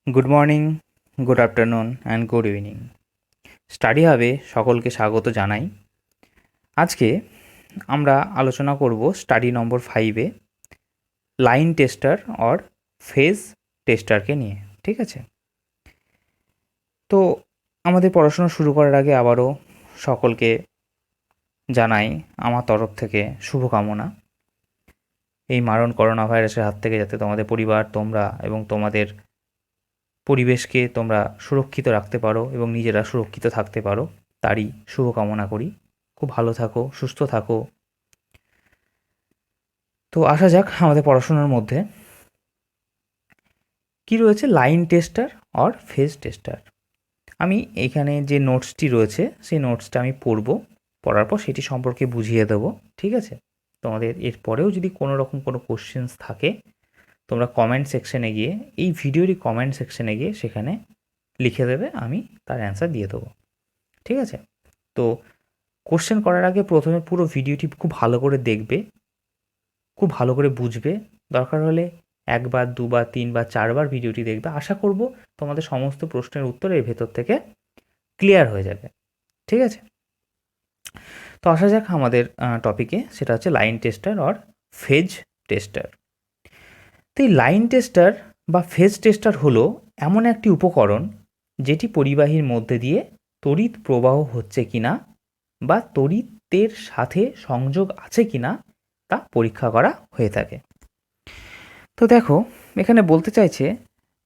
Good morning, good afternoon and good evening. Study হাবে সকলকে স্বাগত জানাই। আজকে আমরা আলোচনা করব স্টাডি নম্বর 5-এ লাইন টেস্টার অর ফেজ টেস্টারকে নিয়ে। ঠিক আছে, তো আমাদের পড়াশোনা শুরু করার আগে আবারও সকলকে জানাই আমার তরফ থেকে শুভকামনা। এই মারণ করোনা ভাইরাসের হাত থেকে যাতে তোমাদের পরিবার, তোমরা এবং তোমাদের পরিবেশকে তোমরা সুরক্ষিত রাখতে পারো এবং নিজেরা সুরক্ষিত থাকতে পারো, তারই শুভকামনা করি। খুব ভালো থাকো, সুস্থ থাকো। তো আসা যাক আমাদের পড়াশোনার মধ্যে। কি রয়েছে line tester or phase tester. আমি এইখানে যে নোটসটি রয়েছে সেই নোটসটা আমি পড়ার পর সেটি সম্পর্কে বুঝিয়ে দেবো। ঠিক আছে, তোমাদের এরপরেও যদি কোনো রকম কোনো কোশ্চেন্স থাকে তোমরা কমেন্ট সেকশনে গিয়ে, এই ভিডিওরই কমেন্ট সেকশনে গিয়ে সেখানে লিখে দেবে, আমি তার অ্যান্সার দিয়ে দেবো। ঠিক আছে, তো কোশ্চেন করার আগে প্রথমে পুরো ভিডিওটি খুব ভালো করে দেখবে, খুব ভালো করে বুঝবে। দরকার হলে একবার, দুবার, তিনবার, চারবার ভিডিওটি দেখবে। আশা করব তোমাদের সমস্ত প্রশ্নের উত্তর এর ভেতর থেকে ক্লিয়ার হয়ে যাবে। ঠিক আছে, তো আসা যাক আমাদের টপিকে, সেটা হচ্ছে line tester or phase tester. তো এই লাইন টেস্টার বা ফেজ টেস্টার হলো এমন একটি উপকরণ যেটি পরিবাহীর মধ্যে দিয়ে তড়িৎ প্রবাহ হচ্ছে কিনা বা তড়িতের সাথে সংযোগ আছে কিনা তা পরীক্ষা করা হয়ে থাকে। তো দেখো, এখানে বলতে চাইছে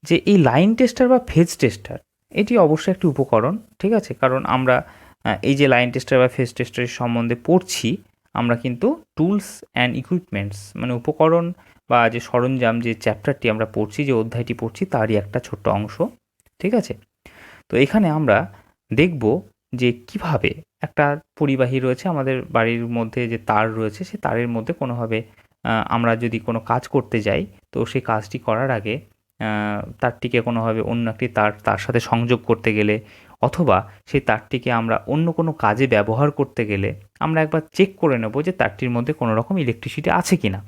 যে এই লাইন টেস্টার বা ফেজ টেস্টার এটি অবশ্যই একটি উপকরণ। ঠিক আছে, কারণ আমরা এই যে লাইন টেস্টার বা ফেজ টেস্টারের সম্বন্ধে পড়ছি, আমরা কিন্তু টুলস অ্যান্ড ইকুইপমেন্টস মানে উপকরণ বা যে সরঞ্জাম, যে চ্যাপ্টারটি আমরা পড়ছি, যে অধ্যায়টি পড়ছি, তারই একটা ছোট্ট অংশ। ঠিক আছে, তো এখানে আমরা দেখব যে কিভাবে একটা পরিবাহী রয়েছে আমাদের বাড়ির মধ্যে, যে তার রয়েছে সেই তারের মধ্যে কোনোভাবে আমরা যদি কোনো কাজ করতে যাই, তো সেই কাজটি করার আগে তারটিকে কোনোভাবে অন্য একটি তার সাথে সংযোগ করতে গেলে, অথবা সেই তারটিকে আমরা অন্য কোনো কাজে ব্যবহার করতে গেলে আমরা একবার চেক করে নেব যে তারটির মধ্যে কোনো রকম ইলেকট্রিসিটি আছে কি না।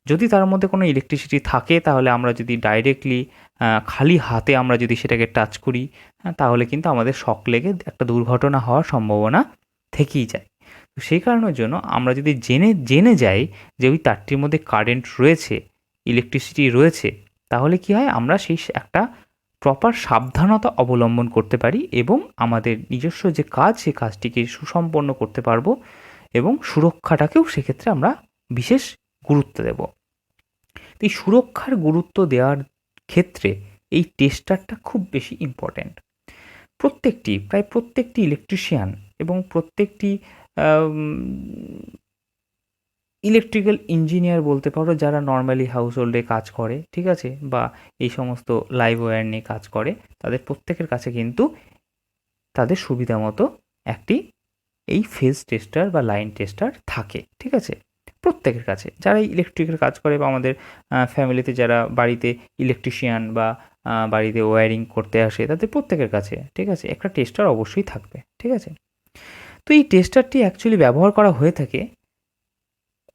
যদি তার মধ্যে কোনো ইলেকট্রিসিটি থাকে, তাহলে আমরা যদি ডাইরেক্টলি খালি হাতে আমরা যদি সেটাকে টাচ করি, তাহলে কিন্তু আমাদের শক লেগে একটা দুর্ঘটনা হওয়ার সম্ভাবনা থেকেই যায়। তো সেই কারণের জন্য আমরা যদি জেনে যাই যে ওই তারটির মধ্যে কারেন্ট রয়েছে, ইলেকট্রিসিটি রয়েছে, তাহলে কি হয়, আমরা সেই একটা প্রপার সাবধানতা অবলম্বন করতে পারি এবং আমাদের নিজস্ব যে কাজ, সেই কাজটিকে সুসম্পন্ন করতে পারবো এবং সুরক্ষাটাকেও সেক্ষেত্রে আমরা বিশেষ গুরুত্ব দেব। তো এই সুরক্ষার গুরুত্ব দেওয়ার ক্ষেত্রে এই টেস্টারটা খুব বেশি ইম্পর্ট্যান্ট। প্রায় প্রত্যেকটি ইলেকট্রিশিয়ান এবং প্রত্যেকটি ইলেকট্রিক্যাল ইঞ্জিনিয়ার বলতে পারো, যারা নর্মালি হাউস হোল্ডে কাজ করে, ঠিক আছে, বা এই সমস্ত লাইভ ওয়্যার নিয়ে কাজ করে, তাদের প্রত্যেকের কাছে কিন্তু তাদের সুবিধা মতো একটি এই ফেজ টেস্টার বা লাইন টেস্টার থাকে। ঠিক আছে, প্রত্যেকের কাছে, যারা ইলেকট্রিকের কাজ করে বা আমাদের ফ্যামিলিতে যারা বাড়িতে ইলেকট্রিশিয়ান বা বাড়িতে ওয়্যারিং করতে আসে, তাদের প্রত্যেকের কাছে, ঠিক আছে, একটা টেস্টার অবশ্যই থাকবে। ঠিক আছে, তো এই টেস্টারটি অ্যাকচুয়ালি ব্যবহার করা হয়ে থাকে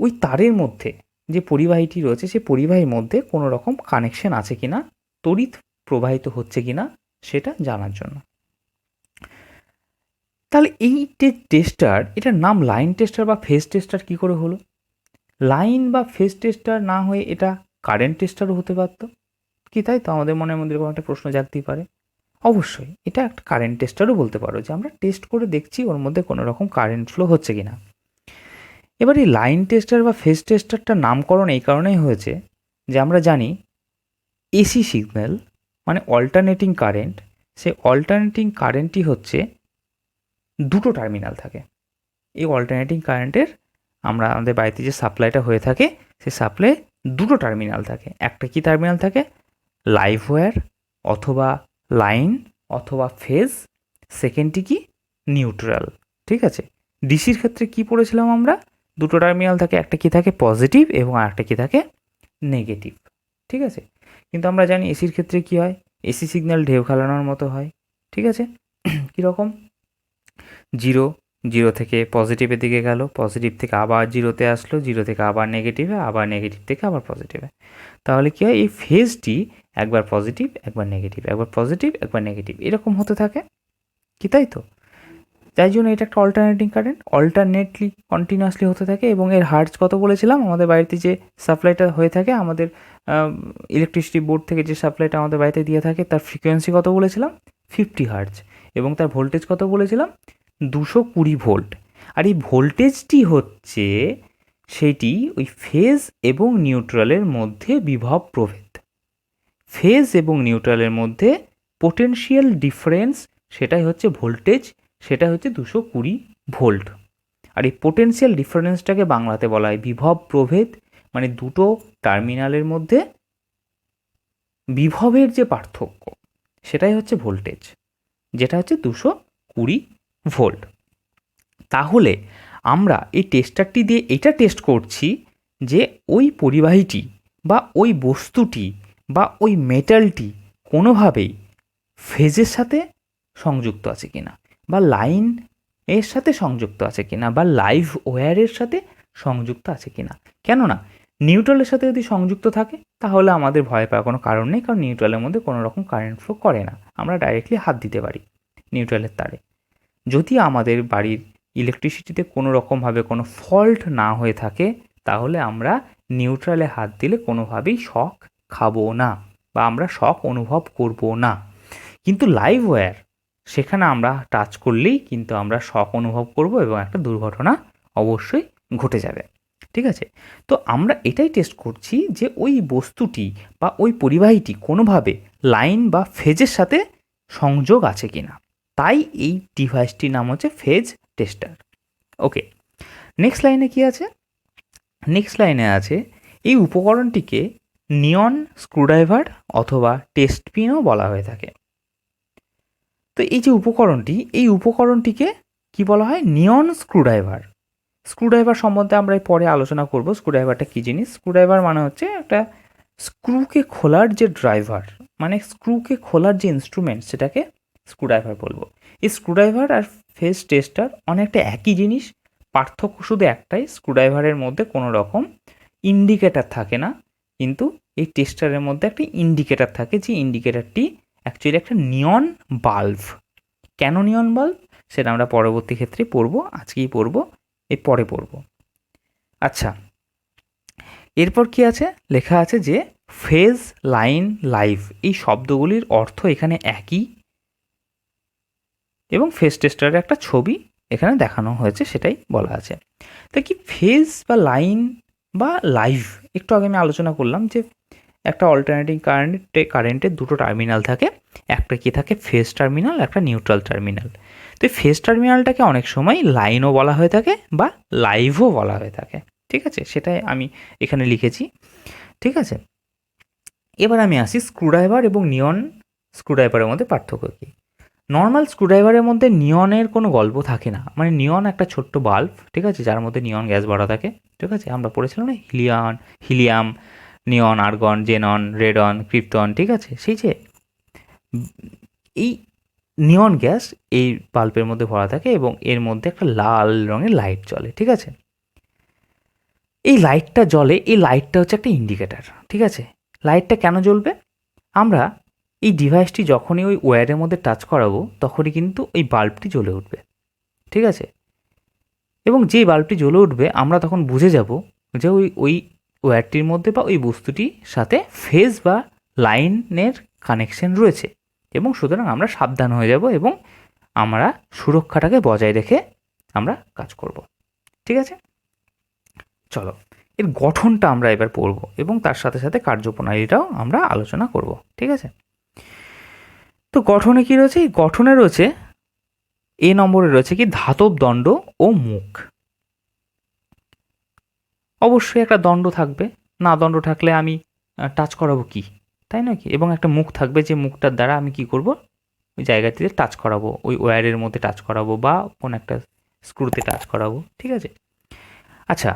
ওই তারের মধ্যে, যে পরিবাহীটি রয়েছে সেই পরিবাহীর মধ্যে কোনো রকম কানেকশন আছে কিনা, তড়িৎ প্রবাহিত হচ্ছে কিনা সেটা জানার জন্য। তাহলে এই টেস্টার, এটার নাম লাইন টেস্টার বা ফেজ টেস্টার কী করে হলো? লাইন বা ফেজ টেস্টার না হয়ে এটা কারেন্ট টেস্টারও হতে পারতো কি, তাই তো? আমাদের মনের মধ্যে এরকম একটা প্রশ্ন জাগতেই পারে। অবশ্যই এটা একটা কারেন্ট টেস্টারও বলতে পারো, যে আমরা টেস্ট করে দেখছি ওর মধ্যে কোনো রকম কারেন্ট ফ্লো হচ্ছে কিনা। এবার এই লাইন টেস্টার বা ফেজ টেস্টারটার নামকরণ এই কারণেই হয়েছে যে আমরা জানি এসি সিগন্যাল মানে অল্টারনেটিং কারেন্ট, সেই অল্টারনেটিং কারেন্টটি হচ্ছে দুটো টার্মিনাল থাকে। এই অল্টারনেটিং কারেন্টের আমাদের বাড়িতে যে সাপ্লাইটা হয়ে থাকে, সেই সাপ্লাই দুটো টার্মিনাল থাকে। একটা কি টার্মিনাল থাকে? লাইভ ওয়্যার অথবা লাইন অথবা ফেজ। সেকেন্ডটি কি? নিউট্রাল। ঠিক আছে, ডিসির ক্ষেত্রে কি পড়েছিলাম আমরা? দুটো টার্মিনাল থাকে, একটা কি থাকে পজিটিভ এবং আরেকটা কি থাকে নেগেটিভ। ঠিক আছে, কিন্তু আমরা জানি এসির ক্ষেত্রে কি হয়, এসি সিগন্যাল ঢেউ খেলানোর মতো হয়। ঠিক আছে, কীরকম? জিরো, জিরো থেকে পজিটিভের দিকে গেল, পজিটিভ থেকে আবার জিরোতে আসলো, জিরো থেকে আবার নেগেটিভে, আবার নেগেটিভ থেকে আবার পজিটিভে। তাহলে কী হয়, এই ফেজটি একবার পজিটিভ একবার নেগেটিভ, একবার পজিটিভ একবার নেগেটিভ, এরকম হতে থাকে কি, তাই তো? তাই জন্য এটা একটা অল্টারনেটিং কারেন্ট, অল্টারনেটলি কন্টিনিউয়াসলি হতে থাকে। এবং এর হার্টজ কত বলেছিলাম, আমাদের বাড়িতে যে সাপ্লাইটা হয়ে থাকে, আমাদের ইলেকট্রিসিটি বোর্ড থেকে যে সাপ্লাইটা আমাদের বাড়িতে দিয়ে থাকে, তার ফ্রিকোয়েন্সি কত বলেছিলাম, 50 হার্টজ, এবং তার ভোল্টেজ কত বলেছিলাম, 220 ভোল্ট। আর এই ভোল্টেজটি হচ্ছে সেটি ওই ফেজ এবং নিউট্রালের মধ্যে বিভব প্রভেদ। ফেজ এবং নিউট্রালের মধ্যে পোটেনশিয়াল ডিফারেন্স, সেটাই হচ্ছে ভোল্টেজ, সেটা হচ্ছে 220 ভোল্ট। আর এই পোটেনশিয়াল ডিফারেন্সটাকে বাংলাতে বলা হয় বিভব প্রভেদ, মানে দুটো টার্মিনালের মধ্যে বিভবের যে পার্থক্য সেটাই হচ্ছে ভোল্টেজ, যেটা হচ্ছে 220 ভোল্ট। তাহলে আমরা এই টেস্টারটি দিয়ে এটা টেস্ট করছি যে ওই পরিবাহীটি বা ওই বস্তুটি বা ওই মেটালটি কোনোভাবেই ফেজের সাথে সংযুক্ত আছে কিনা, বা লাইন এর সাথে সংযুক্ত আছে কিনা, বা লাইভ ওয়্যারের সাথে সংযুক্ত আছে কিনা। কেননা নিউট্রালের সাথে যদি সংযুক্ত থাকে তাহলে আমাদের ভয় পাওয়ার কোনো কারণ নেই, কারণ নিউট্রালের মধ্যে কোনো রকম কারেন্ট ফ্লো করে না, আমরা ডাইরেক্টলি হাত দিতে পারি নিউট্রালের তারে। যদি আমাদের বাড়ির ইলেকট্রিসিটিতে কোনো রকমভাবে কোনো ফল্ট না হয়ে থাকে তাহলে আমরা নিউট্রালে হাত দিলে কোনোভাবেই শক খাবো না, বা আমরা শক অনুভব করব না। কিন্তু লাইভ ওয়্যার, সেখানে আমরা টাচ করলেই কিন্তু আমরা শক অনুভব করব এবং একটা দুর্ঘটনা অবশ্যই ঘটে যাবে। ঠিক আছে, তো আমরা এটাই টেস্ট করছি যে ওই বস্তুটি বা ওই পরিবাহীটি কোনোভাবে লাইন বা ফেজের সাথে সংযোগ আছে কিনা। তাই এই ডিভাইসটির নাম হচ্ছে ফেজ টেস্টার। ওকে, নেক্সট লাইনে কি আছে, নেক্সট লাইনে আছে এই উপকরণটিকে নিয়ন স্ক্রুড্রাইভার অথবা টেস্ট পিনও বলা হয়ে থাকে। তো এই যে উপকরণটি, এই উপকরণটিকে কি বলা হয়, নিয়ন স্ক্রুড্রাইভার। স্ক্রুড্রাইভার সম্বন্ধে আমরা পরে আলোচনা করব, স্ক্রুড্রাইভারটা কী জিনিস। স্ক্রুড্রাইভার মানে হচ্ছে একটা স্ক্রুকে খোলার যে ড্রাইভার, মানে স্ক্রুকে খোলার যে ইনস্ট্রুমেন্ট, সেটাকে স্ক্রুড্রাইভার বলবো। এই স্ক্রুড্রাইভার আর ফেজ টেস্টার অনেকটা একই জিনিস, পার্থক্য শুধু একটাই, স্ক্রুড্রাইভারের মধ্যে কোনো রকম ইন্ডিকেটার থাকে না, কিন্তু এই টেস্টারের মধ্যে একটা ইন্ডিকেটার থাকে, যে ইন্ডিকেটারটি অ্যাকচুয়ালি একটা নিয়ন বাল্ব। কেন নিয়ন বাল্ব সেটা আমরা পরবর্তী ক্ষেত্রে পড়বো, আজকেই পড়বো, এর পরে পড়বো। আচ্ছা, এরপর কি আছে, লেখা আছে যে ফেজ, লাইন, লাইভ, এই শব্দগুলির অর্থ এখানে একই, এবং ফেজ টেস্টারের একটা ছবি এখানে দেখানো হয়েছে, সেটাই বলা আছে। তা কি ফেজ বা লাইন বা লাইভ, একটু আগে আমি আলোচনা করলাম যে একটা অল্টারনেটিং কারেন্টের দুটো টার্মিনাল থাকে, একটা কি থাকে ফেজ টার্মিনাল, একটা নিউট্রাল টার্মিনাল। তো এই ফেজ টার্মিনালটাকে অনেক সময় লাইনও বলা হয়ে থাকে বা লাইভও বলা হয়ে থাকে। ঠিক আছে, সেটাই আমি এখানে লিখেছি। ঠিক আছে, এবার আমি আসি স্ক্রুড্রাইভার এবং নিয়ন স্ক্রুড্রাইভারের মধ্যে পার্থক্য কী। নর্মাল স্ক্রুড্রাইভারের মধ্যে নিয়নের কোনো গল্প থাকে না, মানে নিয়ন একটা ছোট্ট বাল্ব, ঠিক আছে, যার মধ্যে নিয়ন গ্যাস ভরা থাকে। ঠিক আছে, আমরা পড়েছিলাম না হিলিয়াম, নিয়ন, আর্গন, জেনন, রেডন, ক্রিপ্টন। ঠিক আছে, সেই যে এই নিয়ন গ্যাস এই বাল্বের মধ্যে ভরা থাকে এবং এর মধ্যে একটা লাল রঙের লাইট জ্বলে। ঠিক আছে, এই লাইটটা জ্বলে, এই লাইটটা হচ্ছে একটা ইন্ডিকেটার। ঠিক আছে, লাইটটা কেন জ্বলবে, আমরা এই ডিভাইসটি যখনই ওই ওয়্যারের মধ্যে টাচ করাবো তখনই কিন্তু এই বাল্বটি জ্বলে উঠবে। ঠিক আছে, এবং যেই বাল্বটি জ্বলে উঠবে আমরা তখন বুঝে যাব যে ওই ওয়্যারটির মধ্যে বা ওই বস্তুটির সাথে ফেজ বা লাইনের কানেকশন রয়েছে, এবং সুতরাং আমরা সাবধান হয়ে যাব এবং আমরা সুরক্ষাটাকে বজায় রেখে আমরা কাজ করব। ঠিক আছে, চলো এর গঠনটা আমরা এবার পড়ব এবং তার সাথে সাথে কার্যপ্রণালীটাও আমরা আলোচনা করব। ঠিক আছে, তো গঠনে কি রয়েছে, এই গঠনে রয়েছে এ নম্বরে রয়েছে কি ধাতব দণ্ড ও মুখ। অবশ্যই একটা দণ্ড থাকবে, না দণ্ড থাকলে আমি টাচ করাবো কি, তাই নয় কি, এবং একটা মুখ থাকবে, যে মুখটার দ্বারা আমি কি করব, ওই জায়গাটিতে টাচ করাবো, ওই ওয়্যারের মধ্যে টাচ করাবো বা কোন একটা স্ক্রুতে টাচ করাবো। ঠিক আছে, আচ্ছা,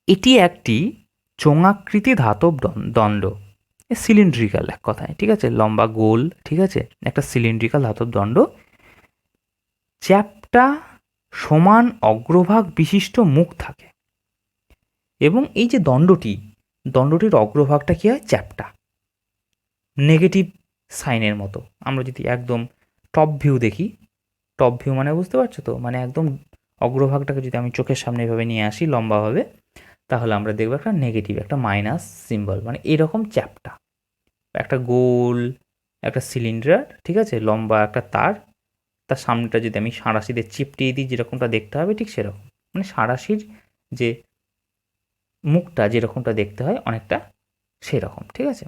এটি একটি চোঙাকৃতি ধাতব দণ্ড, সিলিন্ড্রিক্যাল এক কথায়। ঠিক আছে, লম্বা গোল। ঠিক আছে, একটা সিলিন্ড্রিক্যাল ধাতব দণ্ড, চ্যাপ্টা সমান অগ্রভাগ বিশিষ্ট মুখ থাকে, এবং এই যে দণ্ডটির অগ্রভাগটা কী হয়, চ্যাপ্টা। নেগেটিভ সাইনের মতো। আমরা যদি একদম টপ ভিউ দেখি, টপ ভিউ মানে বুঝতে পারছো তো, মানে একদম অগ্রভাগটাকে যদি আমি চোখের সামনে এভাবে নিয়ে আসি লম্বাভাবে, তাহলে আমরা দেখবো একটা নেগেটিভ, একটা মাইনাস সিম্বল, মানে এরকম চ্যাপ্টা, একটা গোল একটা সিলিন্ডার, ঠিক আছে, লম্বা একটা তার, তার সামনেটা যদি আমি সাঁড়াশি দিয়ে চিপটিয়ে দিই যেরকমটা দেখতে হবে ঠিক সেরকম, মানে সাঁড়াশির যে মুখটা যেরকমটা দেখতে হয় অনেকটা সেরকম, ঠিক আছে।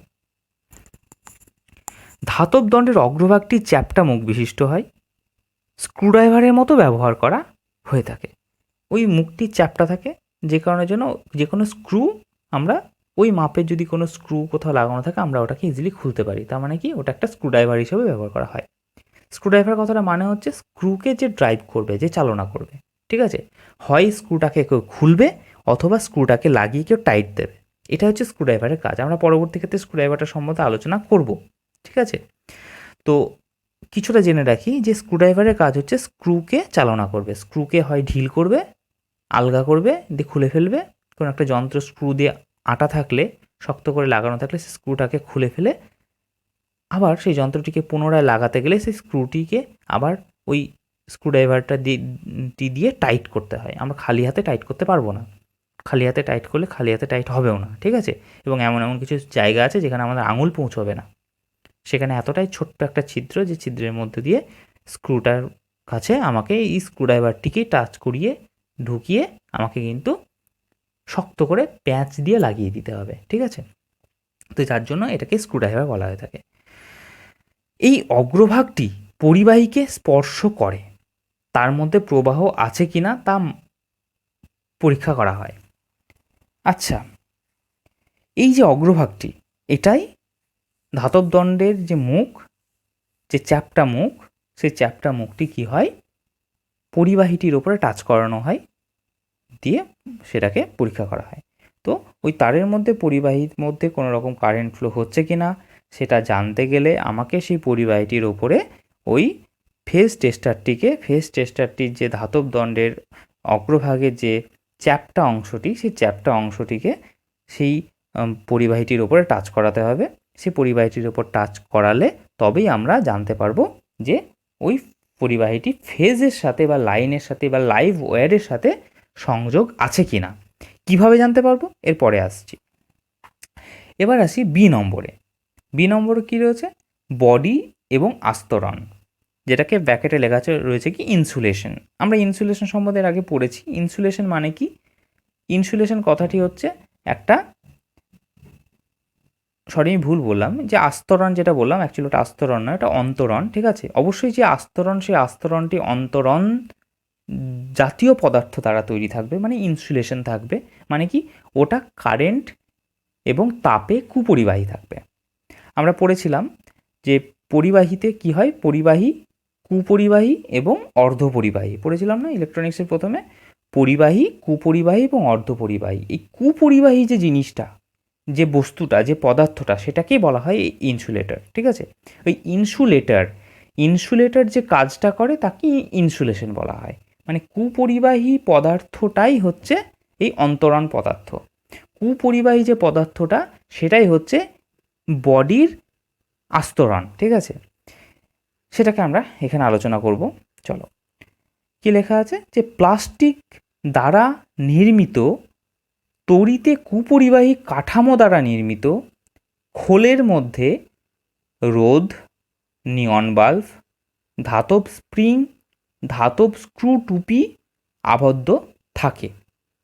ধাতব দণ্ডের অগ্রভাগটি চ্যাপ্টা মুখ বিশিষ্ট হয়, স্ক্রুড্রাইভারের মতো ব্যবহার করা হয়ে থাকে। ওই মুখটি চ্যাপ্টা থাকে যে কারণের জন্য যে কোনো স্ক্রু আমরা ওই মাপের যদি কোনো স্ক্রু কোথাও লাগানো থাকে আমরা ওটাকে ইজিলি খুলতে পারি, তার মানে কি ওটা একটা স্ক্রুড্রাইভার হিসেবে ব্যবহার করা হয়। স্ক্রুড্রাইভার কথাটা মানে হচ্ছে স্ক্রুকে যে ড্রাইভ করবে, যে চালনা করবে, ঠিক আছে, হয় স্ক্রুটাকে কেউ খুলবে অথবা স্ক্রুটাকে লাগিয়ে কেউ টাইট দেবে, এটা হচ্ছে স্ক্রুড্রাইভারের কাজ। আমরা পরবর্তী ক্ষেত্রে স্ক্রুড্রাইভারটা সম্বন্ধে আলোচনা করব, ঠিক আছে। তো কিছুটা জেনে রাখি যে স্ক্রুড্রাইভারের কাজ হচ্ছে স্ক্রুকে চালনা করবে, স্ক্রুকে হয় ঢিল করবে, আলগা করবে, দিয়ে খুলে ফেলবে, কোনো একটা যন্ত্র স্ক্রু দিয়ে আটা থাকলে, শক্ত করে লাগানো থাকলে সেই স্ক্রুটাকে খুলে ফেলে আবার সেই যন্ত্রটিকে পুনরায় লাগাতে গেলে সেই স্ক্রুটিকে আবার ওই স্ক্রুড্রাইভারটা দিয়ে টাইট করতে হয়। আমরা খালি হাতে টাইট করতে পারবো না, খালি হাতে টাইট করলে খালি হাতে টাইট হবেও না, ঠিক আছে। এবং এমন এমন কিছু জায়গা আছে যেখানে আমাদের আঙুল পৌঁছবে না, সেখানে এতটাই ছোট্ট একটা ছিদ্র যে ছিদ্রের মধ্যে দিয়ে স্ক্রুটার কাছে আমাকে এই স্ক্রুড্রাইভারটিকে টাচ করিয়ে ঢুকিয়ে আমাকে কিন্তু শক্ত করে প্যাঁচ দিয়ে লাগিয়ে দিতে হবে, ঠিক আছে। তো যার জন্য এটাকে স্ক্রুড্রাইভার বলা হয়ে থাকে। এই অগ্রভাগটি পরিবাহীকে স্পর্শ করে, তার মধ্যে প্রবাহ আছে কিনা তা পরীক্ষা করা হয়। আচ্ছা, এই যে অগ্রভাগটি, এটাই ধাতব দণ্ডের যে মুখ, যে চ্যাপ্টা মুখ, সেই চ্যাপ্টা মুখটি কি হয়, পরিবাহীটির ওপরে টাচ করানো হয়, দিয়ে সেটাকে পরীক্ষা করা হয়। তো ওই তারের মধ্যে পরিবাহীর মধ্যে কোনো রকম কারেন্ট ফ্লো হচ্ছে কি না সেটা জানতে গেলে আমাকে সেই পরিবাহীটির ওপরে ওই ফেজ টেস্টারটির যে ধাতব দণ্ডের অগ্রভাগের যে চ্যাপ্টা অংশটি, সেই চ্যাপ্টা অংশটিকে সেই পরিবাহীটির ওপরে টাচ করাতে হবে। সেই পরিবাহীটির ওপর টাচ করালে তবেই আমরা জানতে পারবো যে ওই পরিবাহীটি ফেজের সাথে বা লাইনের সাথে বা লাইভ ওয়্যারের সাথে সংযোগ আছে কি না। কীভাবে জানতে পারবো এরপরে আসছি। এবার আসি বি নম্বরে। বি নম্বরে কী রয়েছে, বডি এবং আস্তরণ, যেটাকে ব্র্যাকেটে লেখা রয়েছে কি ইনসুলেশন। আমরা ইনসুলেশন সম্বন্ধে আগে পড়েছি। ইনসুলেশন মানে কি, ইনসুলেশন কথাটি হচ্ছে একটা, সরি আমি ভুল বললাম, যে আস্তরণ যেটা বললাম অ্যাকচুয়ালি ওটা আস্তরণ নয়, এটা অন্তরণ, ঠিক আছে। অবশ্যই যে আস্তরণ, সেই আস্তরণটি অন্তরণ জাতীয় পদার্থ দ্বারা তৈরি থাকবে, মানে ইনসুলেশন থাকবে, মানে কি ওটা কারেন্ট এবং তাপে কুপরিবাহী থাকবে। আমরা পড়েছিলাম যে পরিবাহীতে কি হয়, পরিবাহী, কুপরিবাহী এবং অর্ধপরিবাহী পড়েছিলাম না ইলেকট্রনিক্সের প্রথমে, পরিবাহী, কুপরিবাহী এবং অর্ধপরিবাহী। এই কুপরিবাহী যে জিনিসটা, যে বস্তুটা, যে পদার্থটা, সেটাকেই বলা হয় ইনসুলেটর, ঠিক আছে। ওই ইনসুলেটর যে কাজটা করে তাকে ইনসুলেশন বলা হয়। মানে কুপরিবাহী পদার্থটাই হচ্ছে এই অন্তরণ পদার্থ, কুপরিবাহী যে পদার্থটা সেটাই হচ্ছে বডির আস্তরণ, ঠিক আছে। সেটাকে আমরা এখানে আলোচনা করব। চলো, কি লেখা আছে, যে প্লাস্টিক দ্বারা নির্মিত, তড়িতে কুপরিবাহী কাঠামো দ্বারা নির্মিত খোলের মধ্যে রোধ, নিয়ন বাল্ব, ধাতব স্প্রিং, ধাতব স্ক্রু টুপি আবদ্ধ থাকে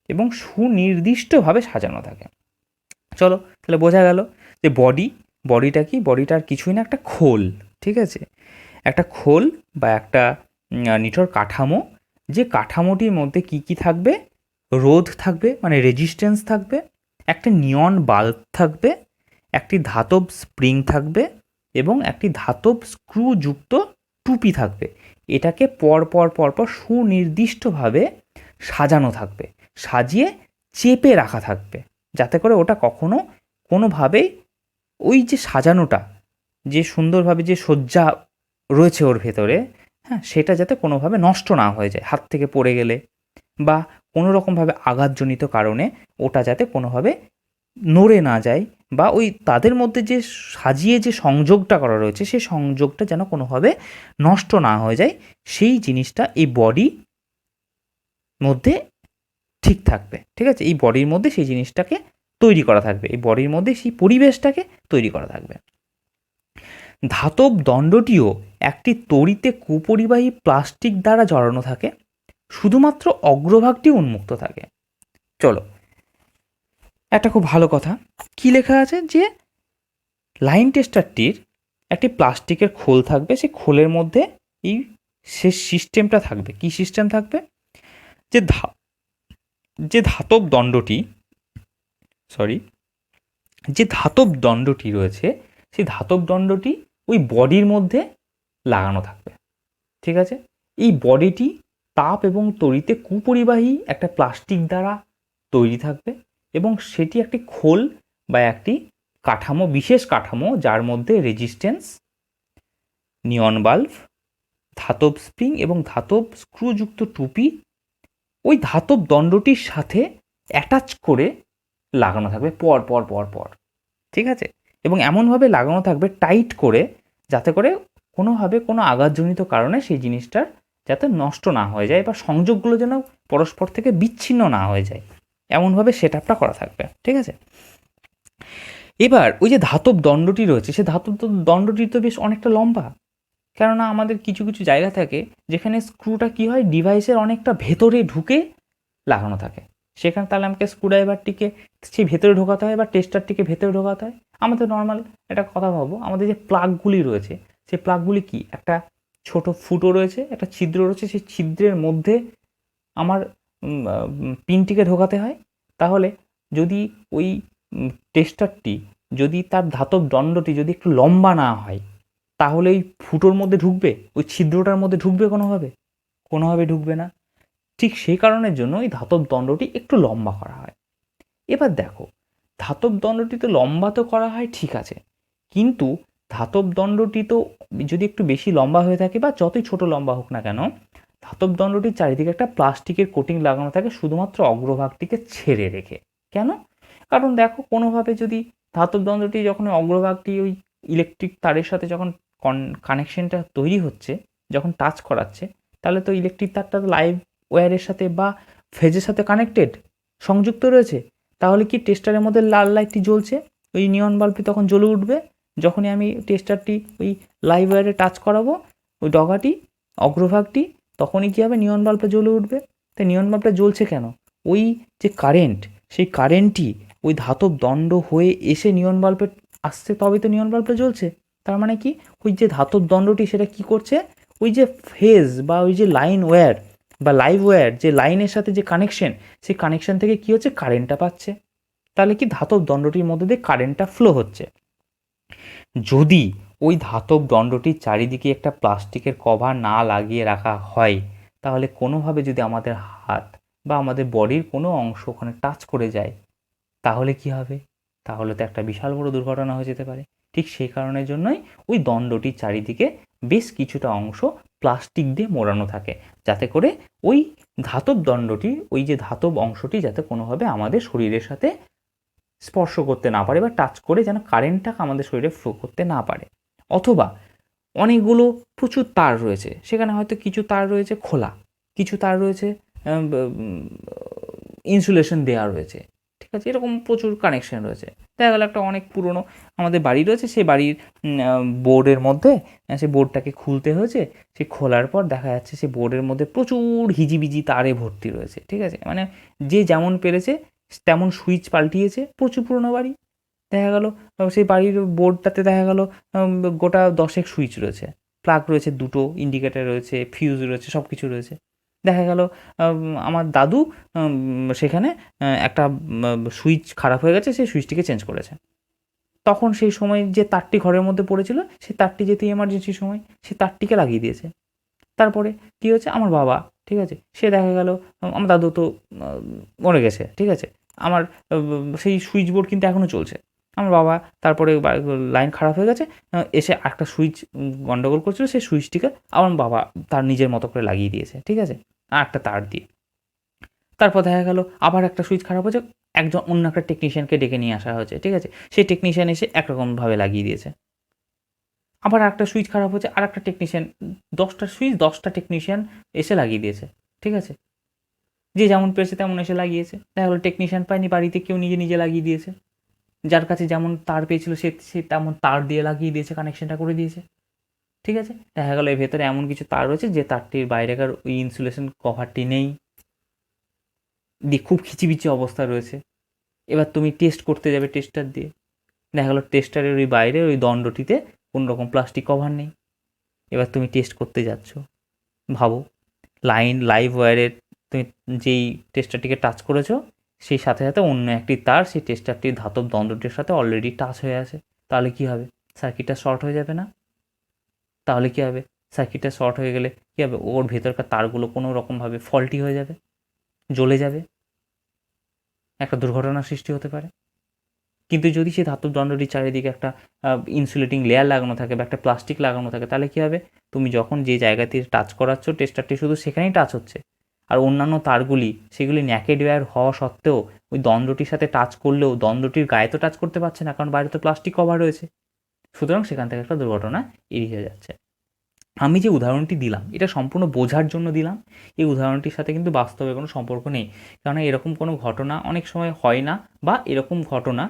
এবং সুনির্দিষ্টভাবে সাজানো থাকে। চলো তাহলে বোঝা গেল যে বডিটা কি, বডিটার কিছুই না, একটা খোল, ঠিক আছে, একটা খোল বা একটা নিঠোর কাঠামো, যে কাঠামোটির মধ্যে কি কি থাকবে, রোধ থাকবে মানে রেজিস্ট্যান্স থাকবে, একটা নিয়ন বাল্ব থাকবে, একটি ধাতব স্প্রিং থাকবে এবং একটি ধাতব স্ক্রুযুক্ত টুপি থাকবে। এটাকে পরপর সুনির্দিষ্টভাবে সাজানো থাকবে, সাজিয়ে চেপে রাখা থাকবে, যাতে করে ওটা কখনো কোনোভাবেই ওই যে সাজানোটা, যে সুন্দরভাবে যে সজ্জা রয়েছে ওর ভেতরে, হ্যাঁ, সেটা যাতে কোনোভাবে নষ্ট না হয়ে যায়, হাত থেকে পড়ে গেলে বা কোনো রকমভাবে আঘাতজনিত কারণে ওটা যাতে কোনোভাবে নড়ে না যায়, বা ওই তাদের মধ্যে যে সাজিয়ে যে সংযোগটা করা রয়েছে সেই সংযোগটা যেন কোনোভাবে নষ্ট না হয়ে যায়, সেই জিনিসটা এই বডি মধ্যে ঠিক থাকবে। ঠিক আছে, এই বডির মধ্যে সেই জিনিসটাকে তৈরি করা থাকবে, এই বডির মধ্যে সেই পরিবেশটাকে তৈরি করা থাকবে। ধাতব দণ্ডটিও একটি তড়িতে কুপরিবাহী প্লাস্টিক দ্বারা জড়ানো থাকে, শুধুমাত্র অগ্রভাগটি উন্মুক্ত থাকে। চলো, একটা খুব ভালো কথা কি লেখা আছে, যে লাইন টেস্টারটির একটি প্লাস্টিকের খোল থাকবে, সেই খোলের মধ্যে এই সে সিস্টেমটা থাকবে। কি সিস্টেম থাকবে, যে যে ধাতব দণ্ডটি যে ধাতব দণ্ডটি রয়েছে সেই ধাতব দণ্ডটি ওই বডির মধ্যে লাগানো থাকবে। ঠিক আছে, এই বডিটি তাপ এবং তড়িতে কুপরিবাহী একটা প্লাস্টিক দ্বারা তৈরি থাকবে, এবং সেটি একটি খোল বা একটি কাঠামো, বিশেষ কাঠামো, যার মধ্যে রেজিস্ট্যান্স, নিয়ন বাল্ব, ধাতব স্প্রিং এবং ধাতব স্ক্রুযুক্ত টুপি ওই ধাতব দণ্ডটির সাথে অ্যাটাচ করে লাগানো থাকবে পর পর পর পর। ঠিক আছে, এবং এমনভাবে লাগানো থাকবে টাইট করে, যাতে করে কোনোভাবে কোনো আঘাতজনিত কারণে সেই জিনিসটার যাতে নষ্ট না হয়ে যায়, বা সংযোগগুলো যেন পরস্পর থেকে বিচ্ছিন্ন না হয়ে যায়, এমনভাবে সেট আপটা করা থাকবে। ঠিক আছে, এবার ওই যে ধাতব দণ্ডটি রয়েছে, সে ধাতব দণ্ডটি তো বেশ অনেকটা লম্বা, কেননা আমাদের কিছু কিছু জায়গা থাকে যেখানে স্ক্রুটা কী হয়, ডিভাইসের অনেকটা ভেতরে ঢুকে লাগানো থাকে, সেখানে তাহলে আমাকে স্ক্রুড্রাইভারটিকে সেই ভেতরে ঢোকাতে হয় বা টেস্টারটিকে ভেতরে ঢোকাতে হয়। আমাদের নর্মাল একটা কথা ভাবো, আমাদের যে প্লাগগুলি রয়েছে সেই প্লাগগুলি কি, একটা ছোট ফুটো রয়েছে, একটা ছিদ্র রয়েছে, সেই ছিদ্রের মধ্যে আমার পিনটিকে ঢোকাতে হয়। তাহলে যদি ওই টেস্টারটি, যদি তার ধাতব দণ্ডটি যদি একটু লম্বা না হয়, তাহলে ওই ফুটোর মধ্যে ঢুকবে, ওই ছিদ্রটার মধ্যে ঢুকবে কোনোভাবে ঢুকবে না। ঠিক সেই কারণের জন্য এই ধাতব দণ্ডটি একটু লম্বা করা হয়। এবার দেখো, ধাতব দণ্ডটি তো লম্বা তো করা হয়, ঠিক আছে, কিন্তু ধাতব দণ্ডটি তো যদি একটু বেশি লম্বা হয়ে থাকে, বা যতই ছোট লম্বা হোক না কেন, ধাতব দণ্ডটির চারিদিকে একটা প্লাস্টিকের কোটিং লাগানো থাকে, শুধুমাত্র অগ্রভাগটিকে ছেড়ে রেখে। কেন? কারণ দেখো, কোনোভাবে যদি ধাতব দণ্ডটি যখন অগ্রভাগটি ওই ইলেকট্রিক তারের সাথে যখন কানেকশনটা তৈরি হচ্ছে, যখন টাচ করাচ্ছে, তাহলে তো ইলেকট্রিক তারটা লাইভ ওয়্যারের সাথে বা ফেজের সাথে কানেক্টেড, সংযুক্ত রয়েছে। তাহলে কি টেস্টারের মধ্যে লাল লাইটটি জ্বলছে, ওই নিয়ন বাল্বটি তখন জ্বলে উঠবে। যখনই আমি টেস্টারটি ওই লাইভ ওয়্যারে টাচ করাবো, ওই ডগাটি, অগ্রভাগটি, তখনই কী হবে, নিয়ন বাল্বটা জ্বলে উঠবে। তাই নিয়ন বাল্বটা জ্বলছে কেন, ওই যে কারেন্ট, সেই কারেন্টটি ওই ধাতব দণ্ড হয়ে এসে নিয়ন বাল্বে আসছে, তবে তো নিয়ন বাল্বটা জ্বলছে। তার মানে কি, ওই যে ধাতব দণ্ডটি সেটা কি করছে, ওই যে ফেজ বা ওই যে লাইন ওয়্যার বা লাইভ ওয়্যার, যে লাইনের সাথে যে কানেকশন, সেই কানেকশন থেকে কি হচ্ছে, কারেন্টটা পাচ্ছে। তাহলে কি, ধাতব দণ্ডটির মধ্যে দিয়ে কারেন্টটা ফ্লো হচ্ছে। যদি ওই ধাতব দণ্ডটির চারিদিকে একটা প্লাস্টিকের কভার না লাগিয়ে রাখা হয়, তাহলে কোনোভাবে যদি আমাদের হাত বা আমাদের বডির কোনো অংশ ওখানে টাচ করে যায়, তাহলে কি হবে, তাহলে তো একটা বিশাল বড় দুর্ঘটনা হয়ে যেতে পারে। ঠিক সেই কারণের জন্যই ওই দণ্ডটির চারিদিকে বেশ কিছুটা অংশ প্লাস্টিক দিয়ে মোড়ানো থাকে, যাতে করে ওই ধাতব দণ্ডটি, ওই যে ধাতব অংশটি, যাতে কোনোভাবে আমাদের শরীরের সাথে স্পর্শ করতে না পারে, বা টাচ করে যেন কারেন্টটা আমাদের শরীরে ফ্লো করতে না পারে। অথবা অনেকগুলো প্রচুর তার রয়েছে, সেখানে হয়তো কিছু তার রয়েছে খোলা, কিছু তার রয়েছে ইনসুলেশন দেওয়া রয়েছে। ঠিক আছে, এরকম প্রচুর কানেকশন রয়েছে। দেখা গেলো একটা অনেক পুরনো আমাদের বাড়ি রয়েছে, সেই বাড়ির বোর্ডের মধ্যে সেই বোর্ডটাকে খুলতে হয়েছে, সে খোলার পর দেখা যাচ্ছে সেই বোর্ডের মধ্যে প্রচুর হিজিবিজি তারে ভর্তি রয়েছে। ঠিক আছে, মানে যে যেমন পেরেছে তেমন সুইচ পাল্টিয়েছে, প্রচুর পুরনো বাড়ি। দেখা গেল সেই বাড়ির বোর্ডটাতে দেখা গেল গোটা 10 সুইচ রয়েছে, প্লাগ রয়েছে, দুটো ইন্ডিকেটার রয়েছে, ফিউজ রয়েছে, সব কিছু রয়েছে। দেখা গেল আমার দাদু সেখানে একটা সুইচ খারাপ হয়ে গেছে, সেই সুইচটিকে চেঞ্জ করেছে। তখন সেই সময় যে তারটি ঘরের মধ্যে পড়েছিল, সেই তারটি যেহেতু এমার্জেন্সির সময়, সেই তারটিকে লাগিয়ে দিয়েছে। তারপরে কী হচ্ছে, আমার বাবা, ঠিক আছে, সে দেখা গেল, আমার দাদু তো মরে গেছে, ঠিক আছে, আমার সেই সুইচ বোর্ড কিন্তু এখনও চলছে। আমার বাবা তারপরে লাইন খারাপ হয়ে গেছে, এসে একটা সুইচ গন্ডগোল করছিল, সেই সুইচটিকে আমার বাবা তার নিজের মতো করে লাগিয়ে দিয়েছে, ঠিক আছে, আর একটা তার দিয়ে। তারপর দেখা গেল আবার একটা সুইচ খারাপ হয়েছে, একজন অন্য একটা টেকনিশিয়ানকে ডেকে নিয়ে আসা হয়েছে, ঠিক আছে, সেই টেকনিশিয়ান এসে একরকমভাবে লাগিয়ে দিয়েছে। আবার একটা সুইচ খারাপ হয়েছে, আর একটা টেকনিশিয়ান, 10টা সুইচ 10টা টেকনিশিয়ান এসে লাগিয়ে দিয়েছে, ঠিক আছে, যে যেমন পেরেছে তেমন এসে লাগিয়েছে। দেখা গেলো টেকনিশিয়ান পায়নি, বাড়িতে কেউ নিজে নিজে লাগিয়ে দিয়েছে, যার কাছে যেমন তার পেয়েছিল সে সে তেমন তার দিয়ে লাগিয়ে দিয়েছে, কানেকশনটা করে দিয়েছে, ঠিক আছে। দেখা গেলো এর ভেতরে এমন কিছু তার রয়েছে যে তারটির বাইরেকার ওই ইনসুলেশন কভারটি নেই, দিয়ে খুব খিচিবিচি অবস্থা রয়েছে। এবার তুমি টেস্ট করতে যাবে টেস্টার দিয়ে, দেখা গেলো টেস্টারের ওই বাইরে ওই দণ্ডটিতে কোনো রকম প্লাস্টিক কভার নেই। এবার তুমি টেস্ট করতে যাচ্ছ, ভাবো লাইভ ওয়্যারের তুমি যেই টেস্টারটিকে টাচ করেছো সেই সাথে সাথে অন্য একটি তার সেই টেস্টারটির ধাতব দণ্ডটির সাথে অলরেডি টাচ হয়ে আছে, তাহলে কী হবে? সার্কিটটা শর্ট হয়ে যাবে না? তাহলে কী হবে? সার্কিটটা শর্ট হয়ে গেলে কী হবে? ওর ভেতরকার তারগুলো কোনো রকমভাবে ফল্টি হয়ে যাবে, জ্বলে যাবে, একটা দুর্ঘটনার সৃষ্টি হতে পারে। কিন্তু যদি সেই ধাতব দণ্ডটির চারিদিকে একটা ইনসুলেটিং লেয়ার লাগানো থাকে বা একটা প্লাস্টিক লাগানো থাকে, তাহলে কী হবে? তুমি যখন যে জায়গাতে টাচ করাচ্ছ টেস্টারটি শুধু সেখানেই টাচ হচ্ছে, আর অন্যান্য তারগুলি সেগুলি ন্যাকেড ওয়্যার হওয়া সত্ত্বেও ওই দণ্ডটির সাথে টাচ করলেও দণ্ডটির গায়ে তো টাচ করতে পারছে না, কারণ বাইরে তো প্লাস্টিক কভার রয়েছে। সুতরাং সেখান থেকে একটা দুর্ঘটনা এড়িয়ে যাচ্ছে। আমি যে উদাহরণটি দিলাম এটা সম্পূর্ণ বোঝার জন্য দিলাম, এই উদাহরণটির সাথে কিন্তু বাস্তবে কোনো সম্পর্ক নেই, কারণ এরকম কোনো ঘটনা অনেক সময় হয় না, বা এরকম ঘটনা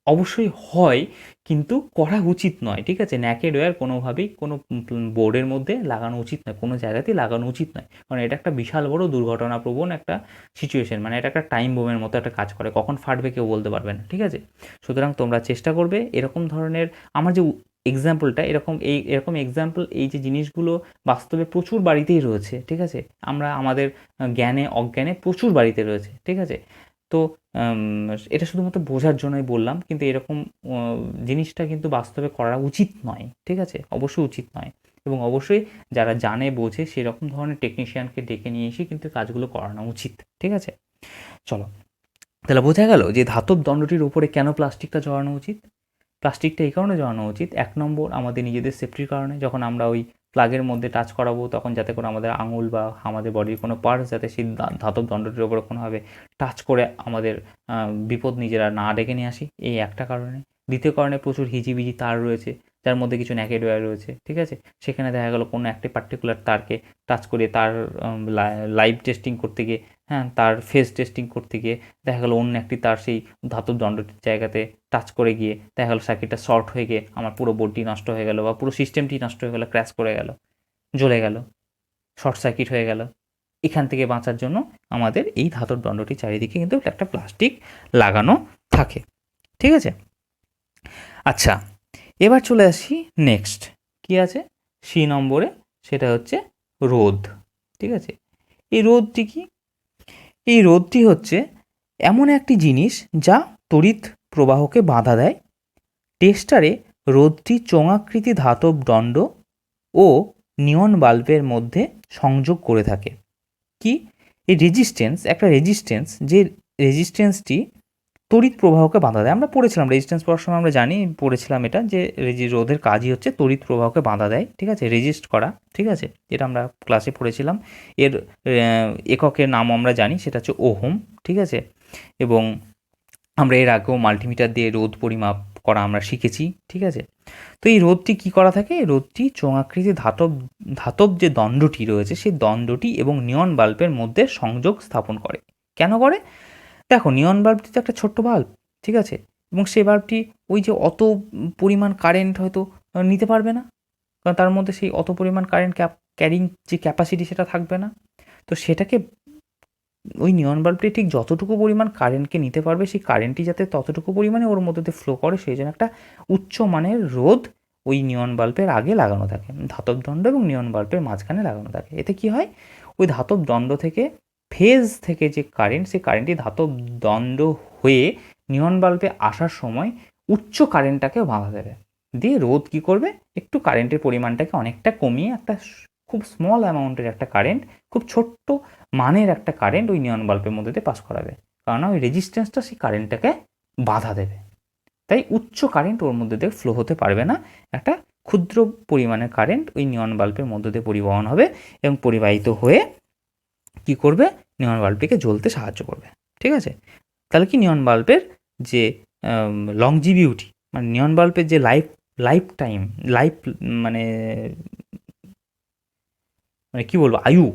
অবশ্যই হয় কিন্তু করা উচিত নয়, ঠিক আছে। ন্যাকেড ওয়্যার কোনোভাবেই কোনো বোর্ডের মধ্যে লাগানো উচিত নয়, কোনো জায়গাতেই লাগানো উচিত নয়, কারণ এটা একটা বিশাল বড় দুর্ঘটনাপ্রবণ একটা সিচুয়েশন, মানে এটা একটা টাইম বোমের মতো একটা কাজ করে, কখন ফাটবে কেউ বলতে পারবে না, ঠিক আছে। সুতরাং তোমরা চেষ্টা করবে এরকম ধরনের, আমার যে এক্সাম্পলটা এরকম এক্সাম্পল, এই যে জিনিসগুলো বাস্তবে প্রচুর বাড়িতেই রয়েছে, ঠিক আছে, আমরা আমাদের জ্ঞানে অজ্ঞানে প্রচুর বাড়িতে রয়েছে, ঠিক আছে। তো এটা শুধুমাত্র বোঝার জন্যই বললাম, কিন্তু এরকম জিনিসটা কিন্তু বাস্তবে করা উচিত নয়, ঠিক আছে, অবশ্যই উচিত নয়। এবং অবশ্যই যারা জানে বোঝে সেরকম ধরনের টেকনিশিয়ানকে ডেকে নিয়ে এসে কিন্তু কাজগুলো করানো উচিত, ঠিক আছে। চলো, তাহলে বোঝা গেল যে ধাতব দণ্ডটির উপরে কেন প্লাস্টিকটা জড়ানো উচিত। প্লাস্টিকটা এই কারণে জড়ানো উচিত, 1 নম্বর আমাদের নিজেদের সেফটির কারণে, যখন আমরা ওই প্লাগের মধ্যে টাচ করাবো তখন যাতে করে আমাদের আঙুল বা আমাদের বডির কোনো পার্টস যাতে সেই ধাতব দণ্ডটির ওপরে কোনোভাবে টাচ করে আমাদের বিপদ নিজেরা না ডেকে নিয়ে আসি, এই একটা কারণে। দ্বিতীয় কারণে প্রচুর হিজিবিজি তার রয়েছে যার মধ্যে কিছু ন্যাকেড ওয়্যার রয়েছে, ঠিক আছে, সেখানে দেখা গেলো কোনো একটি পার্টিকুলার তারকে টাচ করে তার লাইভ টেস্টিং করতে গিয়ে, হ্যাঁ, তার ফেস টেস্টিং করতে গিয়ে দেখা গেলো অন্য একটি তার সেই ধাতব দণ্ডটির জায়গাতে টাচ করে গিয়ে দেখা গেলো সার্কিটটা শর্ট হয়ে গিয়ে আমার পুরো বোর্ডটি নষ্ট হয়ে গেল বা পুরো সিস্টেমটি নষ্ট হয়ে গেলো, ক্র্যাশ করে গেল, জ্বলে গেল, শর্ট সার্কিট হয়ে গেল। এখান থেকে বাঁচার জন্য আমাদের এই ধাতব দণ্ডটির চারিদিকে কিন্তু একটা প্লাস্টিক লাগানো থাকে, ঠিক আছে। আচ্ছা, এবার চলে আসি নেক্সট, কি আছে সি নম্বরে, সেটা হচ্ছে রোধ, ঠিক আছে। এই রোধটি কি? এই রোধটি হচ্ছে এমন একটি জিনিস যা তড়িৎ প্রবাহকে বাধা দেয়। টেস্টারে রোধটি চোঙাকৃতি ধাতব দণ্ড ও নিয়ন বাল্বের মধ্যে সংযোগ করে থাকে। কি? এই একটা রেজিস্ট্যান্স, যে রেজিস্ট্যান্সটি তড়িৎ প্রবাহকে বাধা দেয়। আমরা পড়েছিলাম রেজিস্ট্যান্স পড়ার সময়, আমরা পড়েছিলাম এটা, যে রোধের কাজই হচ্ছে তড়িৎ প্রবাহকে বাধা দেয়, ঠিক আছে, রেজিস্ট করা, ঠিক আছে, এটা আমরা ক্লাসে পড়েছিলাম। এর এককের নাম আমরা জানি, সেটা হচ্ছে ওহম, ঠিক আছে। এবং আমরা এর আগেও মাল্টিমিটার দিয়ে রোধ পরিমাপ করা আমরা শিখেছি, ঠিক আছে। তো এই রোধটি কী করা থাকে? এই রোধটি চোঙাকৃতি ধাতব যে দণ্ডটি রয়েছে সেই দণ্ডটি এবং নিয়ন বাল্বের মধ্যে সংযোগ স্থাপন করে। কেন করে? দেখো, নিয়ন বাল্বটি তো একটা ছোট্ট বাল্ব, ঠিক আছে, এবং সেই বাল্বটি ওই যে অত পরিমাণ কারেন্ট হয়তো নিতে পারবে না, কারণ তার মধ্যে সেই অত পরিমাণ কারেন্ট ক্যারিং যে ক্যাপাসিটি সেটা থাকবে না। তো সেটাকে ওই নিয়ন বাল্বটি ঠিক যতটুকু পরিমাণ কারেন্টকে নিতে পারবে সেই কারেন্টটি যাতে ততটুকু পরিমাণে ওর মধ্যে দিয়ে ফ্লো করে, সেই জন্য একটা উচ্চ মানের রোধ ওই নিয়ন বাল্বের আগে লাগানো থাকে, ধাতব দণ্ড এবং নিয়ন বাল্বের মাঝখানে লাগানো থাকে। এতে কি হয়? ওই ধাতব দণ্ড থেকে ফেজ থেকে যে কারেন্ট, সেই কারেন্টটি ধাতব দণ্ড হয়ে নিয়ন বাল্বে আসার সময় উচ্চ কারেন্টটাকেও বাধা দেবে, দিয়ে রোধ কী করবে? একটু কারেন্টের পরিমাণটাকে অনেকটা কমিয়ে একটা খুব স্মল অ্যামাউন্টের একটা কারেন্ট, খুব ছোট্ট মানের একটা কারেন্ট ওই নিয়ন বাল্বের মধ্যে দিয়ে পাস করাবে, কারণ ওই রেজিস্ট্যান্সটা সেই কারেন্টটাকে বাধা দেবে। তাই উচ্চ কারেন্ট ওর মধ্যে দিয়ে ফ্লো হতে পারবে না, একটা ক্ষুদ্র পরিমাণের কারেন্ট ওই নিয়ন বাল্বের মধ্যে দিয়ে পরিবহন হবে এবং পরিবাহিত হয়ে কী করবে, নিয়ন বাল্বটিকে জ্বলতে সাহায্য করবে। ঠিক আছে, তাহলে কি নিয়ন বাল্বের যে লংজিভিউটি, মানে নিয়ন বাল্বের যে লাইফ টাইম, লাইফ মানে মানে কী বলবো, আয়ু,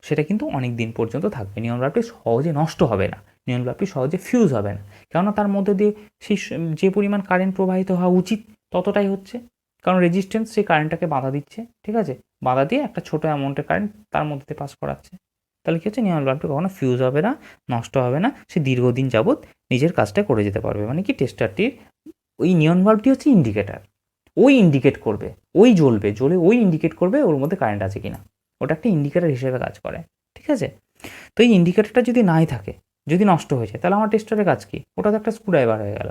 সেটা কিন্তু অনেক দিন পর্যন্ত থাকবে। নিয়ন বাল্বটি সহজে নষ্ট হবে না, নিয়ন বাল্বটি সহজে ফিউজ হবে না, কেননা তার মধ্যে দিয়ে সেই যে পরিমাণ কারেন্ট প্রবাহিত হওয়া উচিত ততটাই হচ্ছে, কারণ রেজিস্ট্যান্স সেই কারেন্টটাকে বাধা দিচ্ছে। ঠিক আছে, বাধা দিয়ে একটা ছোটো অ্যামাউন্টের কারেন্ট তার মধ্যে দিয়ে পাস করাচ্ছে। তাহলে কী হচ্ছে, নিয়ন বাল্বটি কখনো ফিউজ হবে না, নষ্ট হবে না, সে দীর্ঘদিন যাবৎ নিজের কাজটা করে যেতে পারবে। মানে কি, টেস্টারটির ওই নিয়ন বাল্বটি হচ্ছে ইন্ডিকেটার, ওই ইন্ডিকেট করবে, ওই জ্বলবে, জ্বলে ওই ইন্ডিকেট করবে ওর মধ্যে কারেন্ট আছে কিনা, ওটা একটা ইন্ডিকেটার হিসেবে কাজ করে। ঠিক আছে, তো এই ইন্ডিকেটারটা যদি নাই থাকে, যদি নষ্ট হয়ে যায়, তাহলে আমার টেস্টারের কাজ কি, ওটা তো একটা স্ক্রুড্রাইভার হয়ে গেল।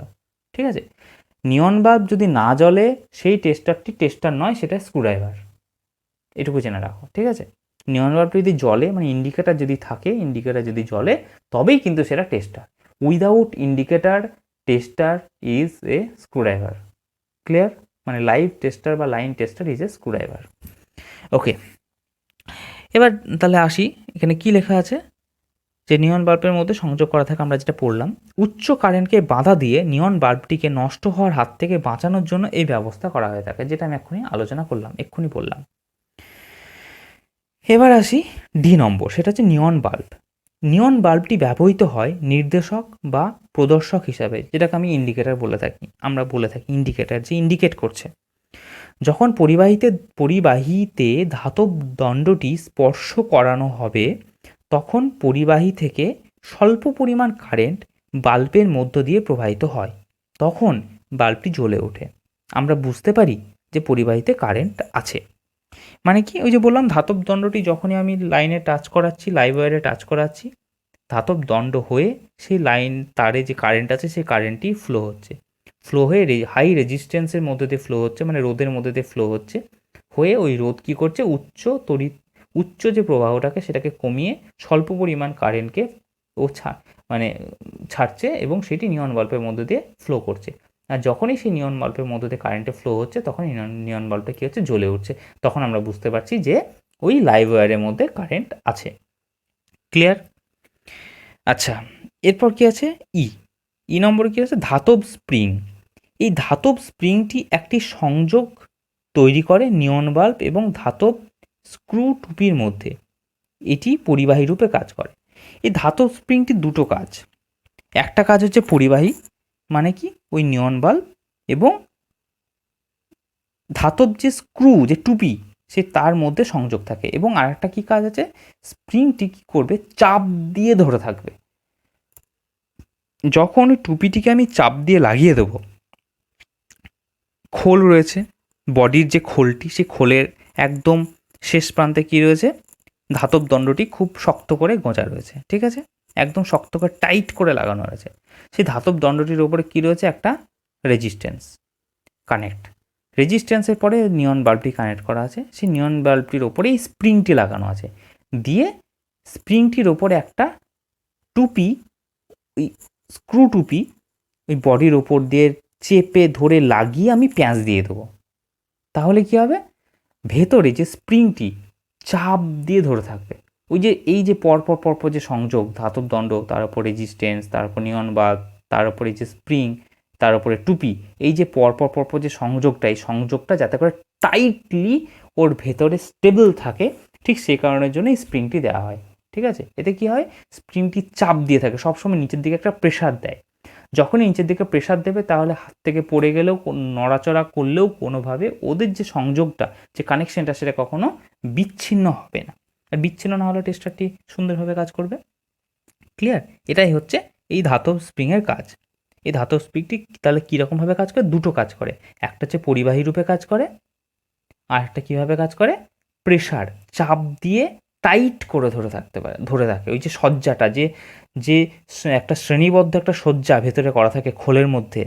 ঠিক আছে, নিয়ন বাল্ব যদি না জ্বলে সেই টেস্টারটি টেস্টার নয়, সেটা স্ক্রুড্রাইভার, এটুকু জেনে রাখো। ঠিক আছে, নিয়ন বাল্ব যদি জ্বলে, মানে ইন্ডিকেটার যদি থাকে, ইন্ডিকেটার যদি জ্বলে, তবেই কিন্তু সেটা tester. Without indicator tester is a screwdriver. Clear, মানে লাইভ টেস্টার বা line tester is a screwdriver. Okay, এবার তাহলে আসি, এখানে কি লেখা আছে, যে নিয়ন বাল্বের মধ্যে সংযোগ করা থাকে, আমরা যেটা পড়লাম, উচ্চ কারেন্টকে বাধা দিয়ে নিয়ন বাল্বটিকে নষ্ট হওয়ার হাত থেকে বাঁচানোর জন্য এই ব্যবস্থা করা হয়ে থাকে, যেটা আমি এক্ষুনি আলোচনা করলাম, এক্ষুনি বললাম। এবার আসি ডি নম্বর, সেটা হচ্ছে নিয়ন বাল্ব। নিয়ন বাল্বটি ব্যবহৃত হয় নির্দেশক বা প্রদর্শক হিসাবে, যেটাকে আমি ইন্ডিকেটার বলে থাকি, আমরা বলে থাকি ইন্ডিকেটার, যে ইন্ডিকেট করছে। যখন পরিবাহীতে ধাতব দণ্ডটি স্পর্শ করানো হবে, তখন পরিবাহী থেকে স্বল্প পরিমাণ কারেন্ট বাল্বের মধ্য দিয়ে প্রবাহিত হয়, তখন বাল্বটি জ্বলে ওঠে। আমরা বুঝতে পারি যে পরিবাহীতে কারেন্ট আছে। মানে কি, ওই যে বললাম, ধাতব দণ্ডটি যখনই আমি লাইনে টাচ করাচ্ছি, লাইভ ওয়্যারে টাচ করাচ্ছি, ধাতব দণ্ড হয়ে সেই লাইন তারে যে কারেন্ট আছে সেই কারেন্টটি ফ্লো হচ্ছে, ফ্লো হয়ে হাই রেজিস্ট্যান্সের মধ্যে দিয়ে ফ্লো হচ্ছে, মানে রোদের মধ্যে দিয়ে ফ্লো হচ্ছে, হয়ে ওই রোদ কী করছে, উচ্চ যে প্রবাহটাকে সেটাকে কমিয়ে স্বল্প পরিমাণ কারেন্টকে ও মানে ছাড়ছে, এবং সেটি নিয়ন বাল্বের মধ্যে দিয়ে ফ্লো করছে। আর যখনই সেই নিয়ন বাল্বের মধ্যে দিয়ে কারেন্টে ফ্লো হচ্ছে, তখন নিয়ন বাল্বটা কী হচ্ছে, জ্বলে উঠছে। তখন আমরা বুঝতে পারছি যে ওই লাইভ ওয়্যারের মধ্যে কারেন্ট আছে। ক্লিয়ার? আচ্ছা, এরপর কি আছে, ই নম্বরে কী আছে, ধাতব স্প্রিং। এই ধাতব স্প্রিংটি একটি সংযোগ তৈরি করে নিয়ন বাল্ব এবং ধাতব স্ক্রু টুপির মধ্যে, এটি পরিবাহী রূপে কাজ করে। এই ধাতব স্প্রিংটি দুটো কাজ, একটা কাজ হচ্ছে পরিবাহী, মানে কি ওই নিয়ন বাল্ব এবং ধাতব যে স্ক্রু, যে টুপি, সে তার মধ্যে সংযোগ থাকে, এবং আরেকটা কি কাজ আছে, স্প্রিংটি কী করবে, চাপ দিয়ে ধরে থাকবে। যখন ওই টুপিটিকে আমি চাপ দিয়ে লাগিয়ে দেবো, খোল রয়েছে, বডির যে খোলটি, সেই খোলের একদম শেষ প্রান্তে কী রয়েছে, ধাতব দণ্ডটি খুব শক্ত করে গোঁজা রয়েছে। ঠিক আছে, একদম শক্ত করে টাইট করে লাগানো রয়েছে। সেই ধাতব দণ্ডটির ওপরে কী রয়েছে, একটা রেজিস্ট্যান্স কানেক্ট, রেজিস্ট্যান্সের পরে নিয়ন বাল্বটি কানেক্ট করা আছে, সেই নিয়ন বাল্বটির ওপরেই স্প্রিংটি লাগানো আছে, দিয়ে স্প্রিংটির ওপরে একটা টুপি, ওই স্ক্রু টুপি ওই বডির ওপর দিয়ে চেপে ধরে লাগিয়ে আমি প্যাঁচ দিয়ে দেবো। তাহলে কী হবে, ভেতরে যে স্প্রিংটি চাপ দিয়ে ধরে থাকবে, ওই যে এই যে পরপর যে সংযোগ, ধাতব দণ্ড, তার উপর রেজিস্ট্যান্স, তার উপর নিয়ন বাল্ব, তার উপরে যে স্প্রিং, তার উপরে টুপি, এই যে পরপর যে সংযোগটা, এই সংযোগটা যাতে করে টাইটলি ওর ভেতরে স্টেবল থাকে, ঠিক সেই কারণের জন্য এই স্প্রিংটি দেওয়া হয়। ঠিক আছে, এতে কি হয়, স্প্রিংটি চাপ দিয়ে থাকে, সবসময় নিচের দিকে একটা প্রেশার দেয়। যখনই নিচের দিকে প্রেশার দেবে, তাহলে হাত থেকে পড়ে গেলেও, নড়াচড়া করলেও কোনোভাবে ওদের যে সংযোগটা, যে কানেকশনটা, সেটা কখনো বিচ্ছিন্ন হবে না। আর বিচ্ছিন্ন না হলে টেস্টারটি সুন্দরভাবে কাজ করবে। ক্লিয়ার? এটাই হচ্ছে এই ধাতব স্প্রিংয়ের কাজ। এই ধাতব স্প্রিংটি তাহলে কীরকমভাবে কাজ করে, দুটো কাজ করে, একটা হচ্ছে পরিবাহী রূপে কাজ করে, আর একটা কীভাবে কাজ করে, প্রেশার, চাপ দিয়ে টাইট করে ধরে থাকে। ওই যে সজ্জাটা, যে একটা শ্রেণীবদ্ধ একটা সজ্জা ভেতরে করা থাকে খোলের মধ্যে,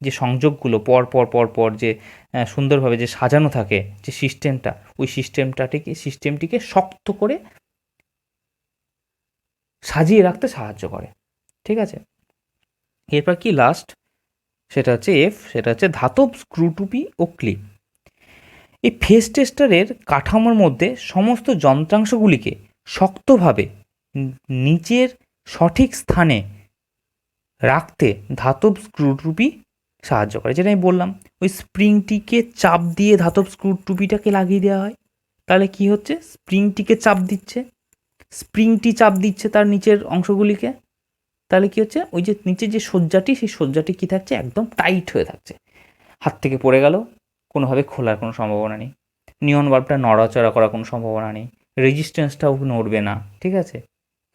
যে সংযোগগুলো পর যে সুন্দরভাবে যে সাজানো থাকে যে সিস্টেমটা, ওই সিস্টেমটিকে শক্ত করে সাজিয়ে রাখতে সাহায্য করে। ঠিক আছে, এরপর কি লাস্ট, সেটা হচ্ছে এফ, সেটা হচ্ছে ধাতব স্ক্রু টুপি ও ক্লিপ। এই ফেজ টেস্টারের কাঠামোর মধ্যে সমস্ত যন্ত্রাংশগুলিকে শক্তভাবে নিচের সঠিক স্থানে রাখতে ধাতব স্ক্রুটুপি সাহায্য করে। যেটা আমি বললাম, ওই স্প্রিংটিকে চাপ দিয়ে ধাতব স্ক্রুটুপিটাকে লাগিয়ে দেওয়া হয়। তাহলে কি হচ্ছে, স্প্রিংটিকে চাপ দিচ্ছে, স্প্রিংটি চাপ দিচ্ছে তার নিচের অংশগুলিকে। তাহলে কি হচ্ছে, ওই যে নিচের যে সজ্জাটি, সেই সজ্জাটি কী থাকছে, একদম টাইট হয়ে থাকছে। হাত থেকে পড়ে গেল, কোনোভাবে খোলার কোনো সম্ভাবনা নেই। নিয়ন বাল্বটা নড়াচড়া করার কোনো সম্ভাবনা নেই, রেজিস্ট্যান্সটাও নড়বে না। ঠিক আছে,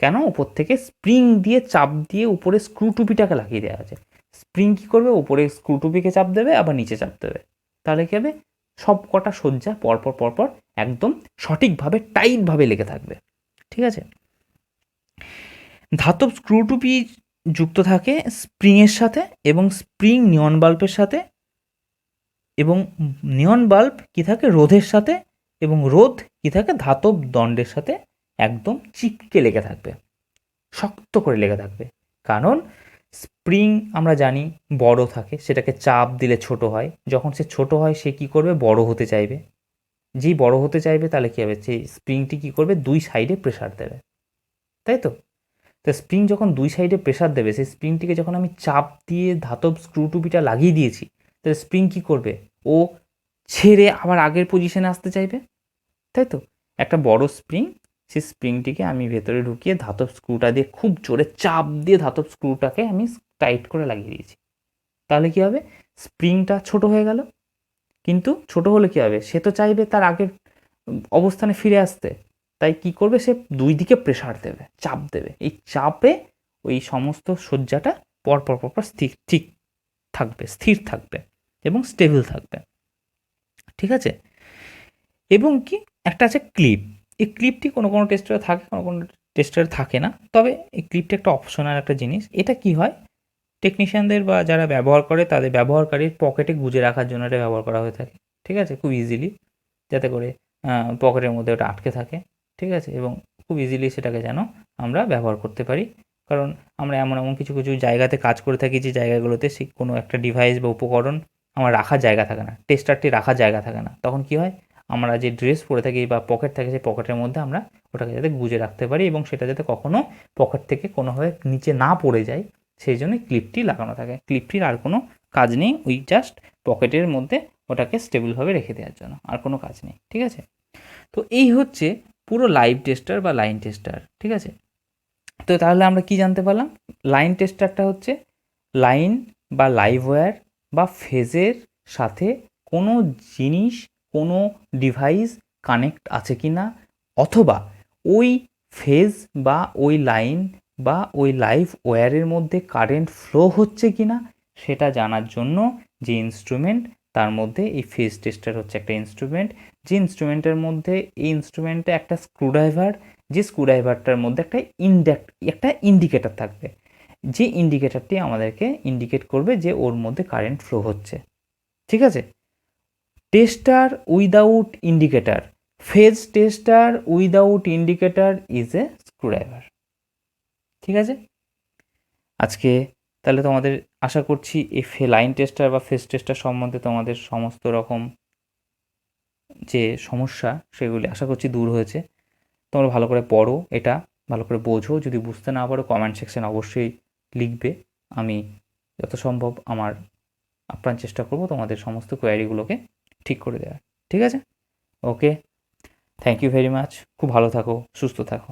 কেন, উপর থেকে স্প্রিং দিয়ে চাপ দিয়ে উপরে স্ক্রুটুপিটাকে লাগিয়ে দেওয়া আছে। স্প্রিং কী করবে, উপরে স্ক্রুটুপিকে চাপ দেবে, আবার নিচে চাপ দেবে। তাহলে কী হবে, সব কটা সজ্জা পরপর পরপর একদম সঠিকভাবে টাইটভাবে লেগে থাকবে। ঠিক আছে, ধাতব স্ক্রুটুপি যুক্ত থাকে স্প্রিংয়ের সাথে, এবং স্প্রিং নিয়ন বাল্বের সাথে, এবং নিয়ন বাল্ব কী থাকে রোধের সাথে, এবং রোধ কী থাকে ধাতব দণ্ডের সাথে একদম চিপকে লেগে থাকবে, শক্ত করে লেগে থাকবে। কারণ স্প্রিং আমরা জানি বড় থাকে, সেটাকে চাপ দিলে ছোট হয়, যখন সে ছোট হয় সে কী করবে, বড় হতে চাইবে। যেই বড় হতে চাইবে তাহলে কী হবে, সেই স্প্রিংটি কী করবে, দুই সাইডে প্রেসার দেবে, তাই তো। তো স্প্রিং যখন দুই সাইডে প্রেসার দেবে, সেই স্প্রিংটিকে যখন আমি চাপ দিয়ে ধাতব স্ক্রুটুপিটা লাগিয়ে দিয়েছি, তাহলে স্প্রিং কী করবে, ও ছেড়ে আবার আগের পজিশনে আসতে চাইবে, তাই তো। একটা বড় স্প্রিং, সেই স্প্রিংটিকে আমি ভেতরে ঢুকিয়ে ধাতব স্ক্রুটা দিয়ে খুব জোরে চাপ দিয়ে ধাতব স্ক্রুটাকে আমি টাইট করে লাগিয়ে দিয়েছি। তাহলে কী হবে, স্প্রিংটা ছোট হয়ে গেল, কিন্তু ছোট হলে কী হবে, সে তো চাইবে তার আগের অবস্থানে ফিরে আসতে। তাই কি করবে, সে দুই দিকে প্রেসার দেবে, চাপ দেবে। এই চাপে ওই সমস্ত সজ্জাটা পরপর পরপর ঠিক থাকবে, স্থির থাকবে এবং স্টেবল থাকবে। ঠিক আছে, এবং কি একটা আছে ক্লিপ। এই ক্লিপটি কোনো কোনো টেস্টারে থাকে, কোনো কোনো টেস্টারে থাকে না। তবে এই ক্লিপটা একটা অপশনাল একটা জিনিস। এটা কি হয়, টেকনিশিয়ানদের বা যারা ব্যবহার করে তাদের ব্যবহারকারীর পকেটে গুজে রাখার জন্য এটা ব্যবহার করা হয়ে থাকে। ঠিক আছে, খুব ইজিলি, যাতে করে পকেটের মধ্যে ওটা আটকে থাকে। ঠিক আছে, এবং খুব ইজিলি সেটাকে যেন আমরা ব্যবহার করতে পারি। কারণ আমরা এমন এমন কিছু কিছু জায়গাতে কাজ করে থাকি, যে জায়গাগুলোতে সেই কোনো একটা ডিভাইস বা উপকরণ আমার রাখার জায়গা থাকে না, টেস্টারটি রাখার জায়গা থাকে না। তখন কি হয়, আমরা যে ড্রেস পরে থাকি বা পকেট থাকে, সেই পকেটের মধ্যে আমরা ওটাকে যাতে গুজে রাখতে পারি, এবং সেটা যাতে কখনো পকেট থেকে কোনোভাবে নিচে না পড়ে যায়, সেই জন্য ক্লিপটি লাগানো থাকে। ক্লিপটির আর কোনো কাজ নেই, ওই জাস্ট পকেটের মধ্যে ওটাকে স্টেবলভাবে রেখে দেওয়ার জন্য, আর কোনো কাজ নেই। ঠিক আছে, তো এই হচ্ছে পুরো লাইভ টেস্টার বা লাইন টেস্টার। ঠিক আছে, তো তাহলে আমরা কি জানতে পারলাম, লাইন টেস্টারটা হচ্ছে লাইন বা লাইভ ওয়্যার বা ফেজের সাথে কোনো জিনিস, কোনো ডিভাইস কানেক্ট আছে কি না, অথবা ওই ফেজ বা ওই লাইন বা ওই লাইভ ওয়্যারের মধ্যে কারেন্ট ফ্লো হচ্ছে কি না, সেটা জানার জন্য যে ইনস্ট্রুমেন্ট, তার মধ্যে এই ফেজ টেস্টার হচ্ছে একটা ইনস্ট্রুমেন্ট। যে ইনস্ট্রুমেন্টের মধ্যে, এই ইনস্ট্রুমেন্টে একটা স্ক্রুড্রাইভার, যে স্ক্রুড্রাইভারটার মধ্যে একটা ইন্ডিকেটর থাকবে, যে ইন্ডিকেটরটি আমাদেরকে ইন্ডিকেট করবে যে ওর মধ্যে কারেন্ট ফ্লো হচ্ছে। ঠিক আছে, tester without indicator, phase tester without indicator is a screwdriver. ঠিক আছে, আজকে তাহলে তোমাদের আশা করছি এই লাইন টেস্টার বা ফেজ টেস্টার সম্বন্ধে তোমাদের সমস্ত রকম যে সমস্যা, সেগুলি আশা করছি দূর হয়েছে। তোমরা ভালো করে পড়ো, এটা ভালো করে বোঝো। যদি বুঝতে না পারো কমেন্ট সেকশানে অবশ্যই লিখবে, আমি যত সম্ভব আমার আপ্রাণ চেষ্টা করব তোমাদের সমস্ত কোয়ারিগুলোকে ঠিক করে দেওয়ার। ঠিক আছে, ওকে, থ্যাংক ইউ ভেরি মাচ। খুব ভালো থাকো, সুস্থ থাকো।